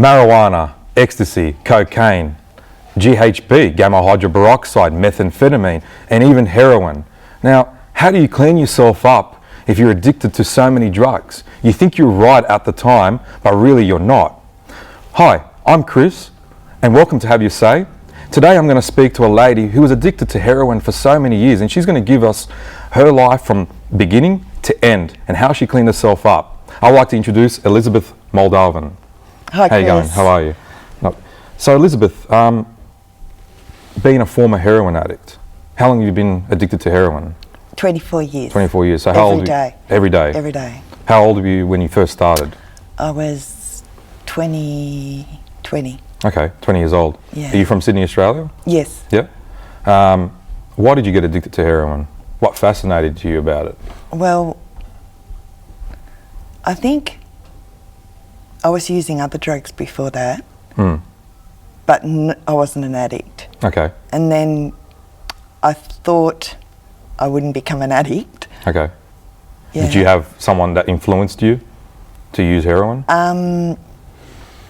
marijuana, ecstasy, cocaine, GHB, gamma hydroperoxide, methamphetamine, and even heroin. Now, how do you clean yourself up if you're addicted to so many drugs? You think you're right at the time, but really you're not. Hi, I'm Chris, and welcome to Have Your Say. Today I'm going to speak to a lady who was addicted to heroin for so many years, and she's going to give us her life from beginning to end and how she cleaned herself up. I'd like to introduce Elizabeth Moldovan. Hi, Chris. How you going? How are you? So Elizabeth, being a former heroin addict, how long have you been addicted to heroin? 24 years. 24 years. So how old? Every day. Every day? Every day. How old were you when you first started? I was 20. Okay, 20 years old. Yeah. Are you from Sydney, Australia? Yes. Yeah. Why did you get addicted to heroin? What fascinated you about it? Well, I think I was using other drugs before that, but I wasn't an addict. Okay. And then I thought I wouldn't become an addict. Okay. Yeah. Did you have someone that influenced you to use heroin?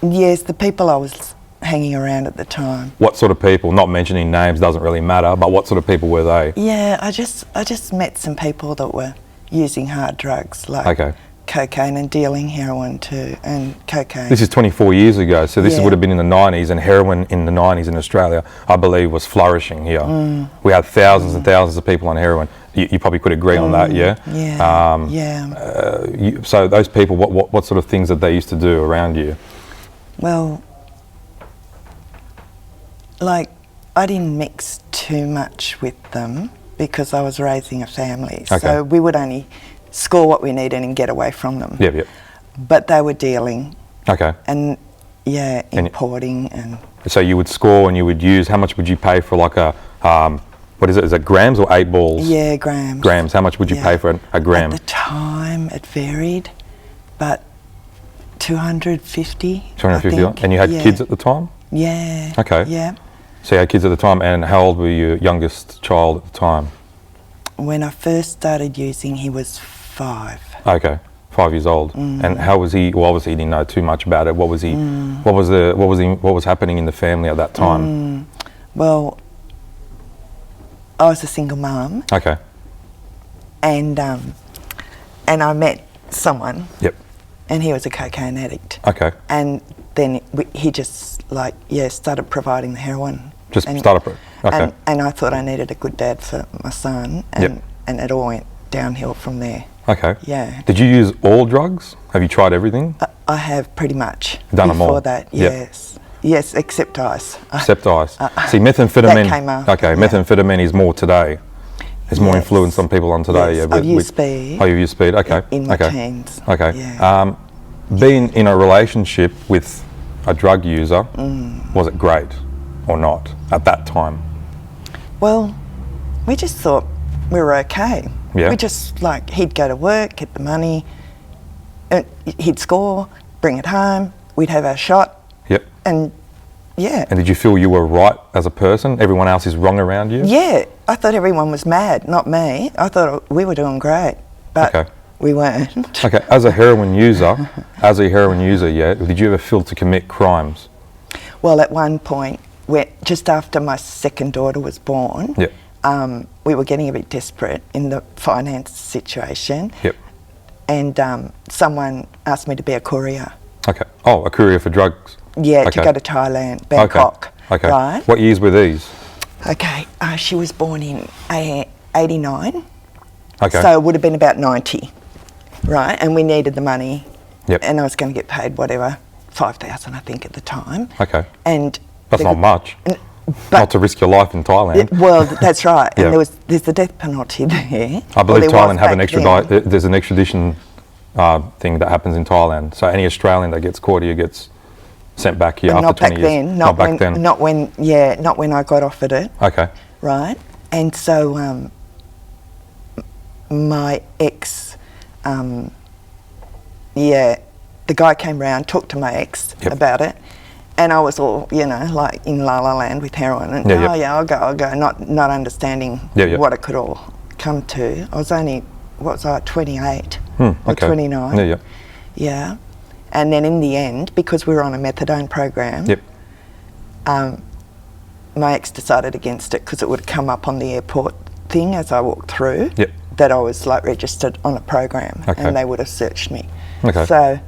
Yes, the people I was hanging around at the time. What sort of people? Not mentioning names doesn't really matter, but what sort of people were they? Yeah, I just met some people that were using hard drugs like Okay. cocaine and dealing heroin too, and cocaine. This is 24 years ago, so this Yeah. would have been in the 90s, and heroin in the 90s in Australia, I believe, was flourishing here. We had thousands and thousands of people on heroin. You probably could agree on that, yeah? Yeah. So those people, what sort of things that they used to do around you? Well, like, I didn't mix too much with them because I was raising a family. Okay. So we would only score what we needed and get away from them. Yep, yep. But they were dealing Okay. and, yeah, importing and... So you would score and you would use, how much would you pay for like a, what is it grams or 8 balls? Yeah, grams. Grams, how much would you pay for a gram? At the time, it varied, but 250. 250, I think. and you had kids at the time? Yeah. Okay. Yeah. So you had kids at the time, and how old were your youngest child at the time? When I first started using, he was 5. Okay, 5 years old. And how was he? Well, obviously he didn't know too much about it. What was he? What was happening in the family at that time? Well, I was a single mum, Okay. and I met someone, Yep. and he was a cocaine addict. Okay. And then he just started providing the heroin. Just and, started. Okay. And I thought I needed a good dad for my son, and it all went downhill from there. Okay. Yeah. Did you use all drugs? Have you tried everything? I have pretty much. Done them all? Before that, Yep. yes. Yes, except ice. Except ice. See, methamphetamine. That came after, okay, yeah. methamphetamine is more today. There's more Yes. influence on people on today. Yes, Yeah, I've used speed. Oh, you use speed. Okay. In my okay. teens. Okay. Yeah. Being in a relationship with a drug user, was it great or not at that time? Well, we just thought we were okay. Yeah. We just, like, he'd go to work, get the money, and he'd score, bring it home, we'd have our shot, Yep. and yeah. And did you feel you were right as a person? Everyone else is wrong around you? Yeah, I thought everyone was mad, not me. I thought we were doing great, but Okay. we weren't. Okay, as a heroin user, yeah, did you ever feel to commit crimes? Well, at one point, just after my second daughter was born, Yep. we were getting a bit desperate in the finance situation. Yep. And someone asked me to be a courier. Okay. Oh, a courier for drugs? Yeah, Okay. to go to Thailand, Bangkok. Okay. Right? What years were these? Okay, she was born in 89. Okay. So it would have been about 90, right? And we needed the money. Yep. And I was going to get paid whatever, 5,000 I think at the time. Okay. And That's not much. But Not to risk your life in Thailand. well, that's right. Yeah. And there's the death penalty there. I believe Well, Thailand have an back then. there's an extradition thing that happens in Thailand. So any Australian that gets caught here gets sent back here But after 20 years. Not back when, then. not when I got offered it. Okay. Right, and so my ex, the guy came round, talked to my ex about it, and I was all, like in La La Land with heroin, and I'll go, not understanding what it could all come to. I was only, 28 or 29. Yeah. And then in the end, because we were on a methadone program, Yep. my ex decided against it because it would come up on the airport thing as I walked through. Yep. That I was like registered on a program, Okay. and they would have searched me. Okay. So,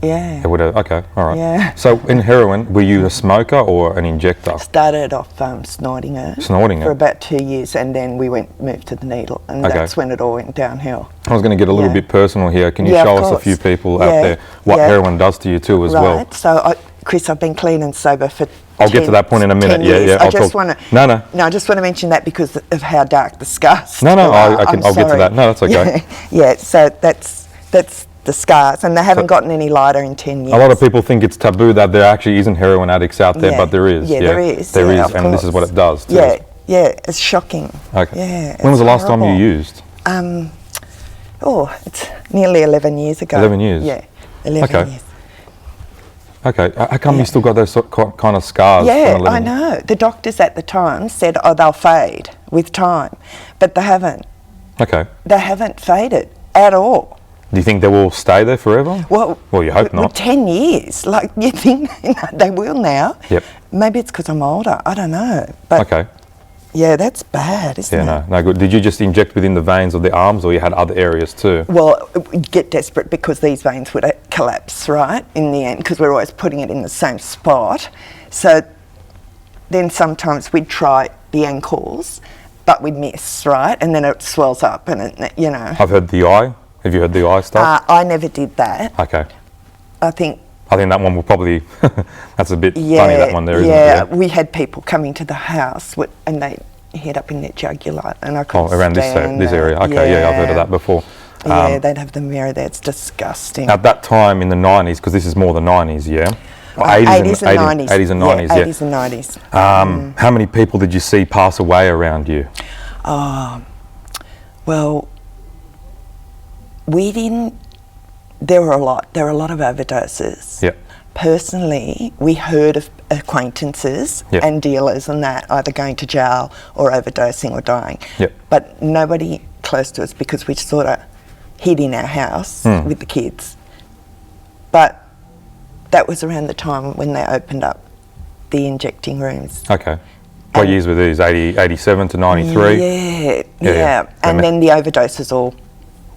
yeah. It would have, okay, all right. Yeah. So in heroin, were you a smoker or an injector? Started off snorting it. Snorting for it? about 2 years, and then we moved to the needle, and Okay. that's when it all went downhill. I was going to get a little Yeah. bit personal here. Can you Yeah, of show us a course. few people Yeah, out there what yeah. heroin does to you too as well? Right. So, Chris, I've been clean and sober for I'll get to that point in a minute. 10 Yeah, years. yeah. I I'll just talk- want to. No. No, I just want to mention that because of how dark the scars. No, are. I'll I'm get to sorry. that. No, that's okay. Yeah. So that's the scars, and they haven't gotten any lighter in 10 years. A lot of people think it's taboo that there actually isn't heroin addicts out there, Yeah. but there is. Yeah, there is. There Yeah, is, of and this is what course. it does too. Yeah, yeah. It's shocking. Okay. Yeah. When was the it's last time you horrible. used? It's nearly 11 years ago. 11 years? Yeah, 11 Okay. years. Okay. How come you still got those kind of scars? Yeah, from 11 I know. The doctors at the time said, oh, they'll fade with time, but they haven't. Okay. They haven't faded at all. Do you think they will stay there forever? Well, you hope not. 10 years, like you think they will now. Yep. Maybe it's because I'm older. I don't know. But Okay. yeah, that's bad, isn't it? Yeah, no, good. Did you just inject within the veins of the arms, or you had other areas too? Well, we'd get desperate because these veins would collapse, right, in the end, because we're always putting it in the same spot. So then sometimes we'd try the ankles, but we'd miss, right? And then it swells up and, I've heard the eye. Have you heard the eye stuff? I never did that. Okay. I think... I think that one will probably, that's a bit Yeah, funny, that one there, isn't it? yeah, we had people coming to the house and they hit up in their jugular, and I couldn't around this stand area. that. Okay, yeah, I've heard of that before. Yeah, they'd have the mirror there. It's disgusting. At that time in the 90s, because this is more the 90s, yeah? 80s and 90s. 80s and 90s, yeah. 80s and 90s. How many people did you see pass away around you? Well, we didn't... There were a lot of overdoses. Yeah. Personally, we heard of acquaintances Yep. and dealers and that either going to jail or overdosing or dying. Yep. But nobody close to us because we sort of hid in our house with the kids. But that was around the time when they opened up the injecting rooms. Okay. What years were these? 87 to 93? Yeah. And then the overdoses all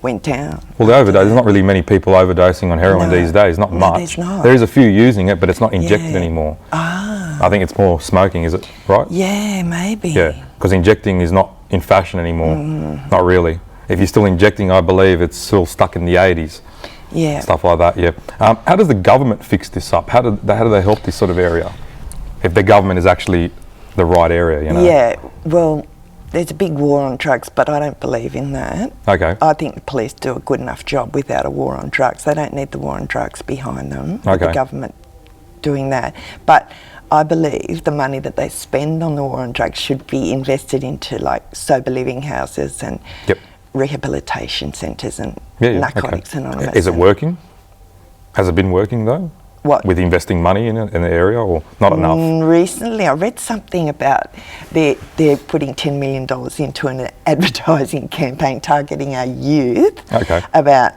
went down. Well, the overdose, there's not really many people overdosing on heroin No. these days, not No, much. there's not. There is a few using it, but it's not injected Yeah. anymore. I think it's more smoking, is it right? Yeah, maybe. Yeah, because injecting is not in fashion anymore. Not really. If you're still injecting, I believe it's still stuck in the 80s. Yeah. Stuff like that, yeah. How does the government fix this up? How do they help this sort of area? If the government is actually the right area, you know? Yeah, well, there's a big war on drugs, but I don't believe in that. Okay. I think the police do a good enough job without a war on drugs. They don't need the war on drugs behind them, with the Okay. government doing that. But I believe the money that they spend on the war on drugs should be invested into like sober living houses and Yep. rehabilitation centres and Yeah, Narcotics okay. Anonymous. Is it and- working? Has it been working though? What? With investing money in it, in the area, or not enough? Recently, I read something about they're putting $10 million into an advertising campaign targeting our youth Okay. about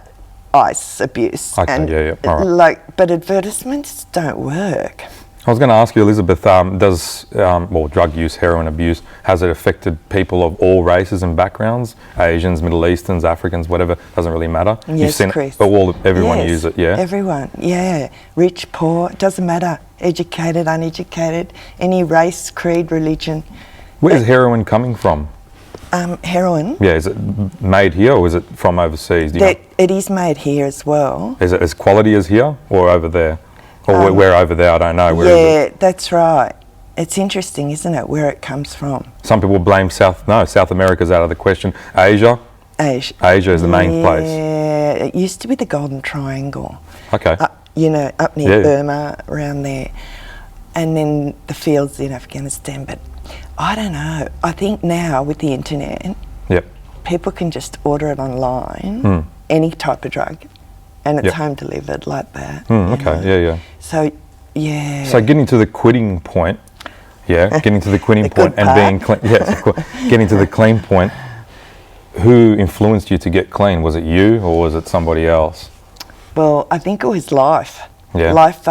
ice abuse. Okay, and yeah, all right. but advertisements don't work. I was going to ask you, Elizabeth, does drug use, heroin abuse, has it affected people of all races and backgrounds? Asians, Middle Easterns, Africans, whatever, doesn't really matter? Yes, Chris. Everyone Yes, use it, yeah? Everyone, yeah. Rich, poor, doesn't matter. Educated, uneducated, any race, creed, religion. Where's heroin coming from? Heroin, Yeah, is it made here or is it from overseas? Do you know? it is made here as well. Is it as quality as here or over there? Or where over there, I don't know. Where is it? Yeah, that's right. It's interesting, isn't it, where it comes from? Some people blame South America's out of the question. Asia is the main place. Yeah, it used to be the Golden Triangle. Okay. Up near Burma, around there. And then the fields in Afghanistan. But I don't know. I think now with the internet, Yep. people can just order it online, any type of drug, and it's Yep. home delivered like that. Okay, yeah. So, yeah. So getting to the quitting point, getting to the quitting The point good and being clean, getting to the clean point, who influenced you to get clean? Was it you or was it somebody else? Well, I think it was life. Yeah. Life.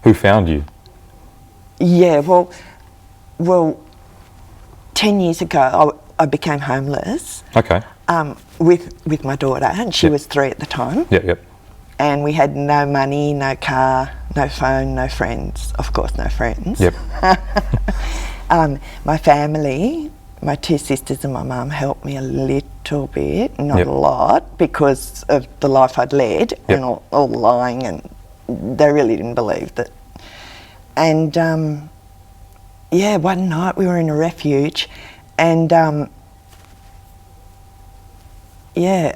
Who found you? Yeah. Well, 10 years ago, I became homeless. Okay. With my daughter, and she Yep. was 3 at the time. Yep. And we had no money, no car, no phone, no friends. Of course, no friends. Yep. My family, my 2 sisters and my mum helped me a little bit, not Yep. a lot, because of the life I'd led Yep. and all the lying, and they really didn't believe that. And one night we were in a refuge, and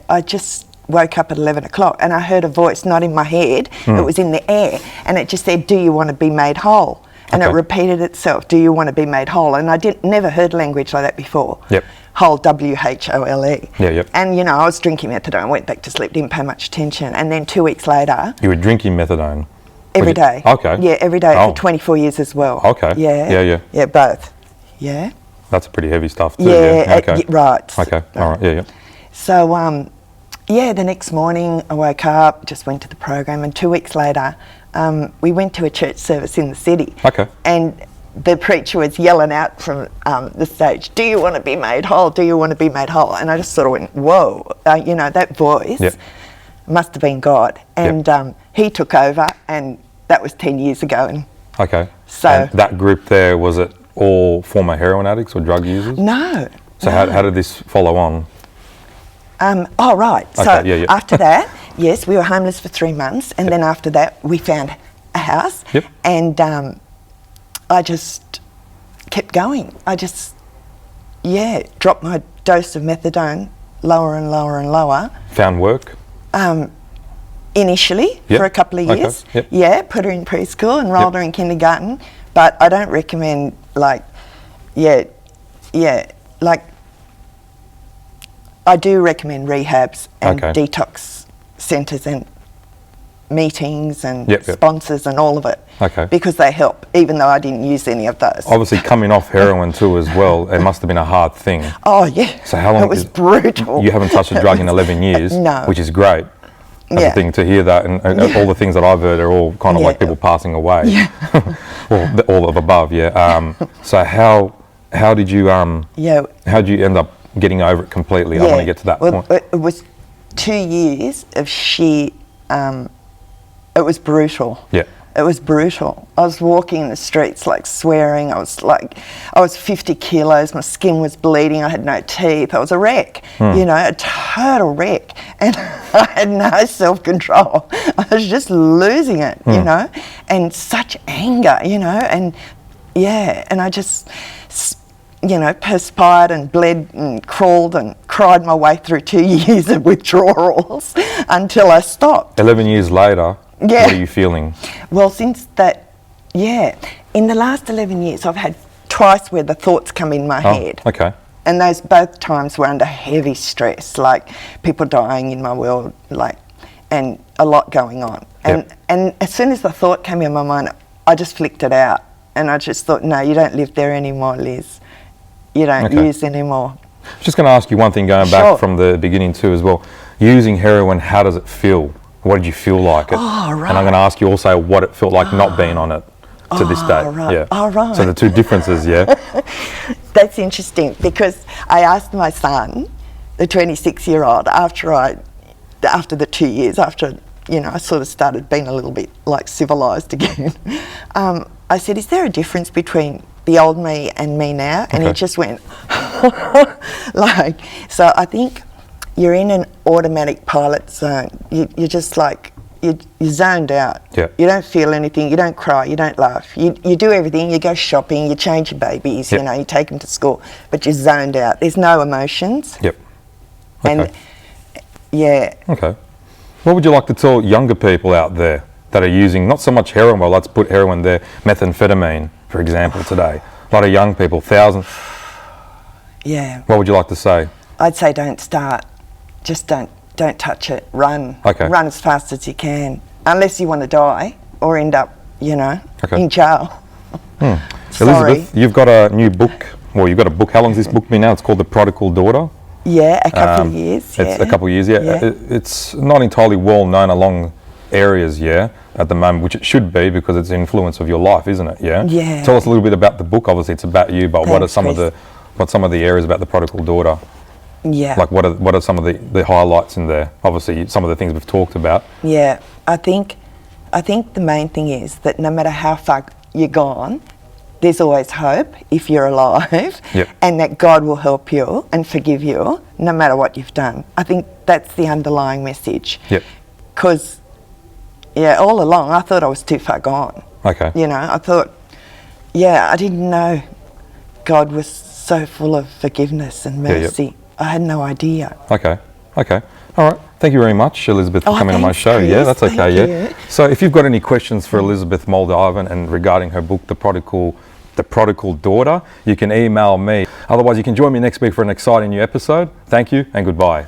I just woke up at 11 o'clock and I heard a voice, not in my head, it was in the air, and it just said, "Do you want to be made whole?" And it Okay. repeated itself, "Do you want to be made whole?" And I never heard language like that before. Yep. Whole, WHOLE. Yeah, yep. And, I was drinking methadone, went back to sleep, didn't pay much attention. And then 2 weeks later, You were drinking methadone? every day. Okay. Yeah, every day Oh. for 24 years as well. Okay. Yeah. Yeah. Yeah, both. Yeah. That's pretty heavy stuff too. Yeah, Okay. right. Okay. All right. Yeah. So, the next morning I woke up, just went to the program, and 2 weeks later, we went to a church service in the city. Okay. And the preacher was yelling out from the stage, "Do you want to be made whole? Do you want to be made whole?" And I just sort of went, whoa, that voice Yep. must have been God. And he took over, and that was 10 years ago. And Okay. So- And that group there, was it all former heroin addicts or drug users? no. So how did this follow on? Right. So Okay, yeah. after that, yes, we were homeless for 3 months, and then after that, we found a house. Yep. And I just kept going. I just, dropped my dose of methadone lower and lower and lower. Found work? Initially, Yep. for a couple of Okay, years. yep. Yeah, put her in preschool, enrolled her in kindergarten. But I don't recommend, I do recommend rehabs and Okay. detox centres and meetings and Yep, yep. sponsors and all of it. Okay. Because they help, even though I didn't use any of those. Obviously, coming off heroin too as well, it must have been a hard thing. Oh, yeah. So how long It was brutal. You haven't touched a drug in 11 years, No. which is great. That's Yeah. the thing to hear that, and all the things that I've heard are all kind of Yeah. like people passing away. Well, all of above, yeah. So how did you Yeah. how did you end up getting over it completely? I want to get to that Well, point. it was 2 years of sheer, it was brutal. Yeah. It was brutal. I was walking in the streets like swearing. I was 50 kilos. My skin was bleeding. I had no teeth. I was a wreck, a total wreck. And I had no self-control. I was just losing it, and such anger, and I just, perspired and bled and crawled and cried my way through 2 years of withdrawals until I stopped. 11 years later, Yeah. what are you feeling? Well, since that, in the last 11 years, I've had twice where the thoughts come in my head. Okay. And those both times were under heavy stress, like people dying in my world, and a lot going on. And as soon as the thought came in my mind, I just flicked it out. And I just thought, no, you don't live there anymore, Liz. You don't Okay. use anymore. I was just going to ask you one thing going Sure. back from the beginning too as well. Using heroin, how does it feel? What did you feel like it? Oh, right. And I'm going to ask you also what it felt like not being on it to this day. right. Yeah. Oh, right. So the two differences, yeah. That's interesting because I asked my son, the 26-year-old, after the 2 years, after I sort of started being a little bit like civilised again. I said, "Is there a difference between the old me and me now?" And he Okay. just went So I think you're in an automatic pilot zone. You're just like you're zoned out. Yeah. You don't feel anything. You don't cry. You don't laugh. You do everything. You go shopping. You change your babies. Yeah. You take them to school, but you're zoned out. There's no emotions. Yep. Okay. And yeah, Okay. What would you like to tell younger people out there that are using not so much heroin, well, let's put heroin there, methamphetamine, for example, today? A lot of young people, thousands. yeah. What would you like to say? I'd say don't start. Just don't touch it. Run. Okay. Run as fast as you can, unless you want to die or end up, Okay. in jail. Sorry. Elizabeth, you've got a new book. Well, you've got a book. How long's this book been now? It's called The Prodigal Daughter. Yeah, a couple of years. It's a couple of years, yeah. Yeah. It's not entirely well known along areas, yeah, at the moment, which it should be because it's the influence of your life, isn't it? Yeah. Yeah. Tell us a little bit about the book. Obviously, it's about you, but what are Thanks, some of Chris. what's some of the areas about the prodigal daughter? Yeah. Like, what are some of the highlights in there? Obviously, some of the things we've talked about. Yeah, I think the main thing is that no matter how far you're gone, there's always hope if you're alive, Yep. and that God will help you and forgive you no matter what you've done. I think that's the underlying message. Yep. Because, yeah, all along I thought I was too far gone. Okay. You know, I thought, yeah, I didn't know God was so full of forgiveness and Yeah, yep. mercy. I had no idea. Okay. Okay. All right. Thank you very much, Elizabeth, for Oh, coming on my thanks, show. Yeah, Chris. that's okay. Thank Yeah. you. So, if you've got any questions for Elizabeth Moldovan and regarding her book, The Prodigal Daughter, you can email me. Otherwise, you can join me next week for an exciting new episode. Thank you and goodbye.